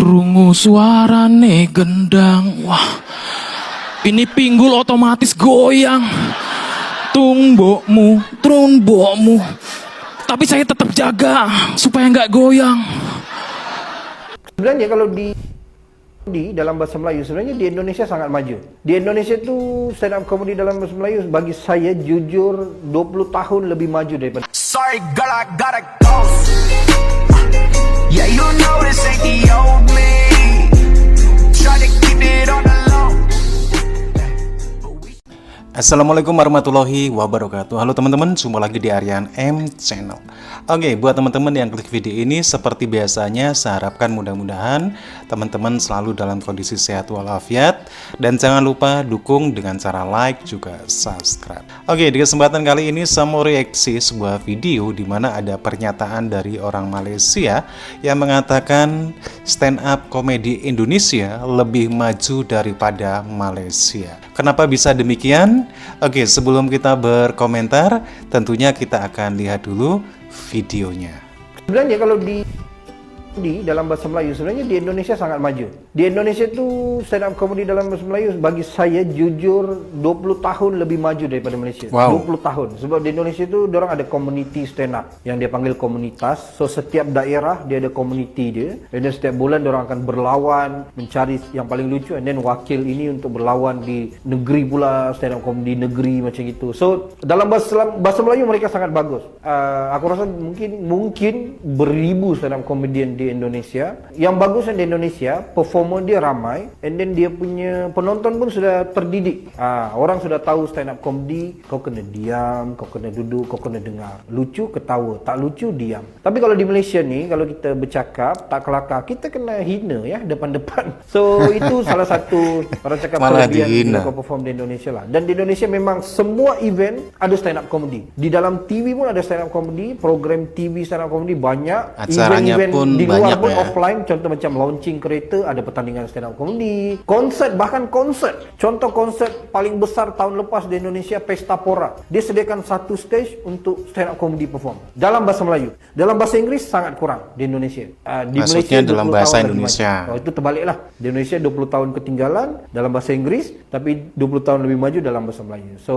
Krungu suarane gendang. Wah, ini pinggul otomatis goyang. Tungbokmu, trombokmu. Tapi saya tetap jaga supaya nggak goyang. Sebenarnya kalau di dalam bahasa Melayu, sebenarnya di Indonesia sangat maju. Di Indonesia itu stand up comedy dalam bahasa Melayu bagi saya jujur 20 tahun lebih maju daripada. Sorry girl, I gotta go. Yeah, you know this ain't the old me. Try to keep it on the low. Assalamualaikum warahmatullahi wabarakatuh. Halo teman-teman, jumpa lagi di Aryan M Channel. Oke, buat teman-teman yang klik video ini, seperti biasanya saya harapkan mudah-mudahan teman-teman selalu dalam kondisi sehat walafiat. Dan jangan lupa dukung dengan cara like juga subscribe. Oke, di kesempatan kali ini saya mau reaksi sebuah video di mana ada pernyataan dari orang Malaysia yang mengatakan stand up komedi Indonesia lebih maju daripada Malaysia. Kenapa bisa demikian? Oke, sebelum kita berkomentar, tentunya kita akan lihat dulu videonya. Sebenarnya kalau di dalam bahasa Melayu, sebenarnya di Indonesia sangat maju. Di Indonesia itu stand up comedy dalam bahasa Melayu bagi saya jujur 20 tahun lebih maju daripada Malaysia. Wow. 20 tahun. Sebab di Indonesia itu orang ada community stand up yang dia panggil komunitas. So setiap daerah dia ada community dia. Dan setiap bulan orang akan berlawan mencari yang paling lucu, and then wakil ini untuk berlawan di negeri pula, stand up comedy negeri macam itu. So dalam bahasa Melayu mereka sangat bagus. Aku rasa mungkin beribu stand up comedian di Indonesia. Yang bagusnya di Indonesia, performer dia ramai, and then dia punya penonton pun sudah terdidik. Orang sudah tahu stand up comedy, kau kena diam, kau kena duduk, kau kena dengar. Lucu, ketawa. Tak lucu, diam. Tapi kalau di Malaysia ni, kalau kita bercakap, tak kelakar, kita kena hina ya, depan-depan. So, itu salah satu orang cakap kelebihan bila kau perform di Indonesia lah. Dan di Indonesia memang semua event ada stand up comedy. Di dalam TV pun ada stand up comedy, program TV stand up comedy banyak. Acaranya Event-event pun di luar banyak pun ya. offline, contoh macam launching kereta ada pertandingan stand up comedy, konsert, bahkan konsert. Contoh konsert paling besar tahun lepas di Indonesia, Pesta Pora. Dia sediakan satu stage untuk stand up comedy perform dalam bahasa Melayu. Dalam bahasa Inggris sangat kurang di Indonesia. Di Maksudnya Malaysia dalam bahasa Indonesia. Itu terbaliklah. Di Indonesia 20 tahun ketinggalan dalam bahasa Inggris, tapi 20 tahun lebih maju dalam bahasa Melayu. So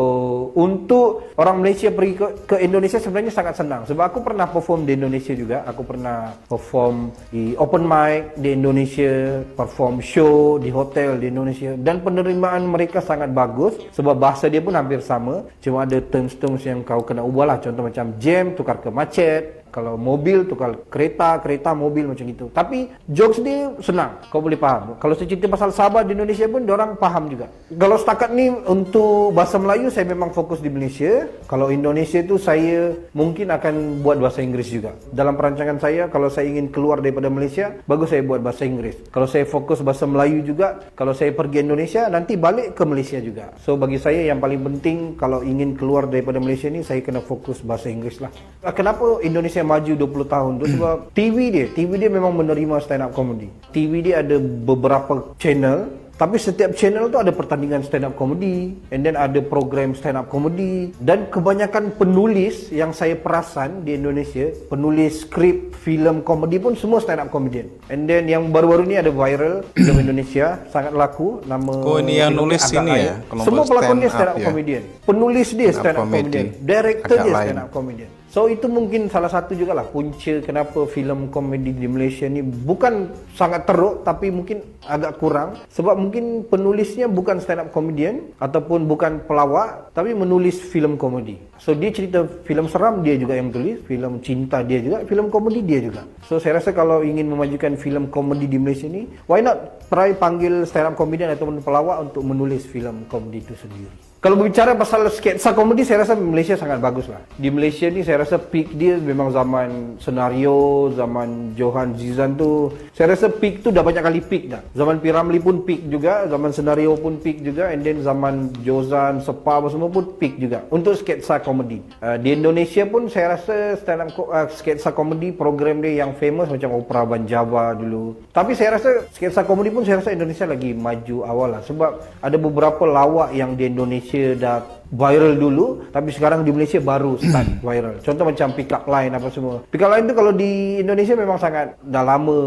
untuk orang Malaysia pergi ke Indonesia sebenarnya sangat senang. Sebab aku pernah perform di Indonesia juga. Aku pernah perform di open mic di Indonesia, perform show di hotel di Indonesia, dan penerimaan mereka sangat bagus sebab bahasa dia pun hampir sama, cuma ada terms-terms yang kau kena ubah lah. Contoh macam jam tukar ke macet, kalau mobil tukar kereta mobil macam itu. Tapi jokes dia senang, kau boleh faham. Kalau saya cerita pasal Sabah di Indonesia pun orang faham juga. Kalau setakat ni untuk bahasa Melayu saya memang fokus di Malaysia. Kalau Indonesia tu saya mungkin akan buat bahasa Inggris juga. Dalam perancangan saya, kalau saya ingin keluar daripada Malaysia, bagus saya buat bahasa Inggris. Kalau saya fokus bahasa Melayu juga, kalau saya pergi Indonesia nanti balik ke Malaysia juga. So bagi saya yang paling penting kalau ingin keluar daripada Malaysia ni, saya kena fokus bahasa Inggris lah. Kenapa Indonesia maju 20 tahun tu? Sebab TV dia memang menerima stand up comedy. TV dia ada beberapa channel, tapi setiap channel tu ada pertandingan stand up comedy, and then ada program stand up comedy. Dan kebanyakan penulis yang saya perasan di Indonesia, penulis skrip filem komedi pun semua stand up comedian. And then yang baru-baru ni ada viral film Indonesia sangat laku, nama ini yang nulis ini ya, semua pelakon dia stand up ya? comedian, penulis dia stand up comedian, director dia stand up comedian. So itu mungkin salah satu juga lah punca kenapa filem komedi di Malaysia ni bukan sangat teruk, tapi mungkin agak kurang. Sebab mungkin penulisnya bukan stand up comedian ataupun bukan pelawak, tapi menulis filem komedi. So dia cerita filem seram dia juga yang tulis, filem cinta dia juga, filem komedi dia juga. So saya rasa kalau ingin memajukan filem komedi di Malaysia ni, why not try panggil stand up comedian ataupun pelawak untuk menulis filem komedi itu sendiri. Kalau berbicara pasal sketsa komedi, saya rasa Malaysia sangat bagus lah. Di Malaysia ni saya rasa peak dia memang zaman senario, zaman Johan Zizan tu. Saya rasa peak tu dah banyak kali peak dah. Zaman P. Ramlee pun peak juga, zaman senario pun peak juga, and then zaman Jozan, Sepa semua pun peak juga untuk sketsa komedi. Di Indonesia pun saya rasa stand up sketsa komedi program dia yang famous macam Opera Banjava dulu. Tapi saya rasa sketsa komedi pun saya rasa Indonesia lagi maju awal lah. Sebab ada beberapa lawak yang di Indonesia dah viral dulu, tapi sekarang di Malaysia baru start viral. Contoh macam pick up line apa semua. Pick up line tu kalau di Indonesia memang sangat dah lama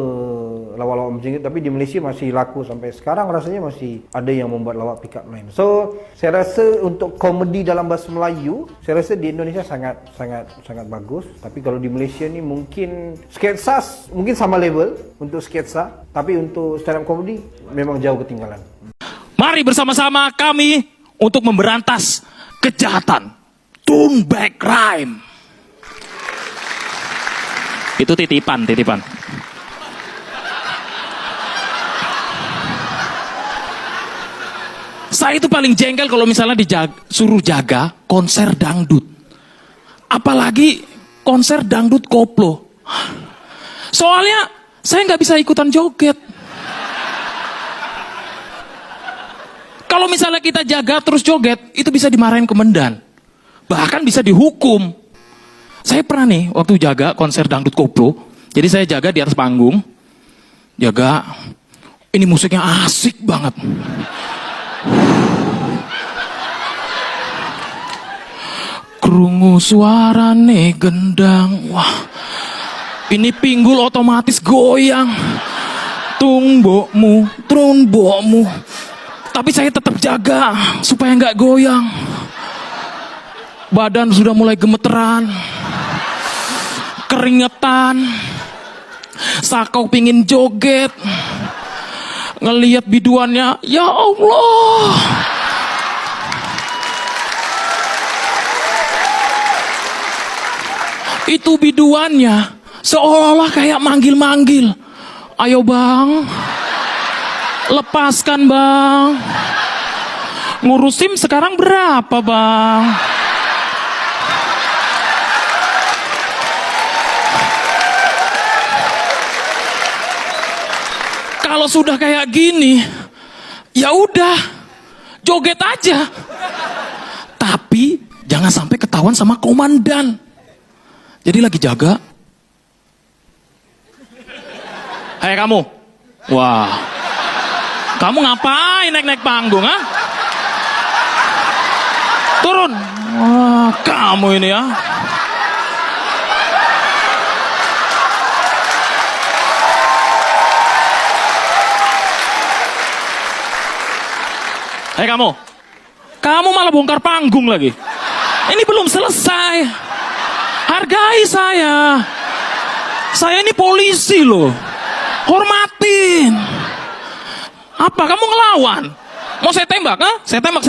lawak-lawak macam itu, tapi di Malaysia masih laku sampai sekarang, rasanya masih ada yang membuat lawak pick up line. So saya rasa untuk komedi dalam bahasa Melayu, saya rasa di Indonesia sangat bagus, tapi kalau di Malaysia ni mungkin sketsa mungkin sama level untuk sketsa, tapi untuk stand up comedy memang jauh ketinggalan. Mari bersama-sama kami untuk memberantas kejahatan. Turn back crime. Itu titipan. Saya itu paling jengkel kalau misalnya suruh jaga konser dangdut. Apalagi konser dangdut koplo. Soalnya saya nggak bisa ikutan joget. Kalau misalnya kita jaga terus joget, itu bisa dimarahin komandan. Bahkan bisa dihukum. Saya pernah nih waktu jaga konser dangdut koplo. Jadi saya jaga di atas panggung. Jaga. Ini musiknya asik banget. Krungu suarane gendang. Wah. Ini pinggul otomatis goyang. Tungbokmu, trombokmu. Tapi saya tetap jaga supaya nggak goyang. Badan sudah mulai gemeteran. Keringetan. Sakau pingin joget. Ngelihat biduannya, ya Allah. Itu biduannya seolah-olah kayak manggil-manggil. Ayo bang, lepaskan bang. Ngurus SIM sekarang berapa bang? Kalau sudah kayak gini, ya udah, joget aja. Tapi jangan sampai ketahuan sama komandan. Jadi lagi jaga. Hei kamu. Wah. Kamu ngapain naik-naik panggung, ha? Turun. Wah, kamu ini ya. Hei kamu. Kamu malah bongkar panggung lagi. Ini belum selesai. Hargai saya. Saya ini polisi loh. Hormatin. Apa kamu ngelawan? Mau saya tembak, ha? Saya tembak.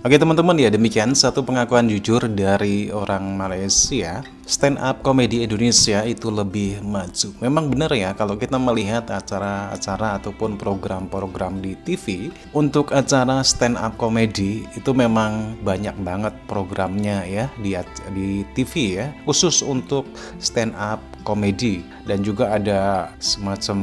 Oke teman-teman, ya demikian satu pengakuan jujur dari orang Malaysia. Stand up komedi Indonesia itu lebih maju. Memang benar ya, kalau kita melihat acara-acara ataupun program-program di TV, untuk acara stand up komedi itu memang banyak banget programnya ya di TV ya, khusus untuk stand up komedi. Dan juga ada semacam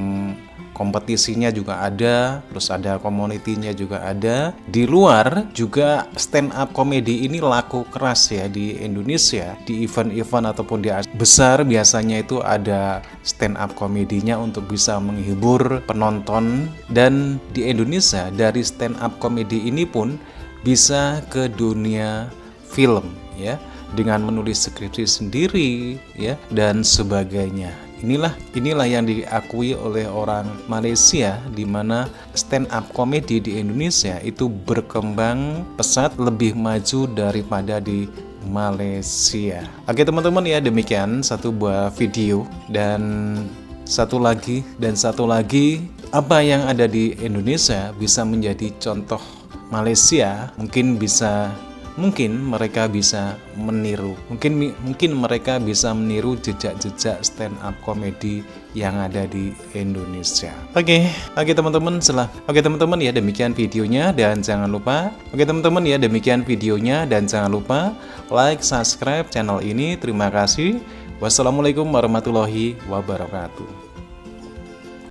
kompetisinya juga ada, terus ada community-nya juga ada. Di luar juga stand up komedi ini laku keras ya di Indonesia. Di event-event ataupun di besar biasanya itu ada stand up komedinya untuk bisa menghibur penonton. Dan di Indonesia dari stand up komedi ini pun bisa ke dunia film ya, dengan menulis skripsi sendiri ya dan sebagainya. Inilah yang diakui oleh orang Malaysia, di mana stand up komedi di Indonesia itu berkembang pesat, lebih maju daripada di Malaysia. Oke teman-teman ya, demikian satu buah video. Dan satu lagi apa yang ada di Indonesia bisa menjadi contoh Malaysia. Mungkin mereka bisa meniru. Mungkin mereka bisa meniru jejak-jejak stand up komedi yang ada di Indonesia. Oke teman-teman ya, demikian videonya dan jangan lupa. Like, subscribe channel ini. Terima kasih. Wassalamualaikum warahmatullahi wabarakatuh.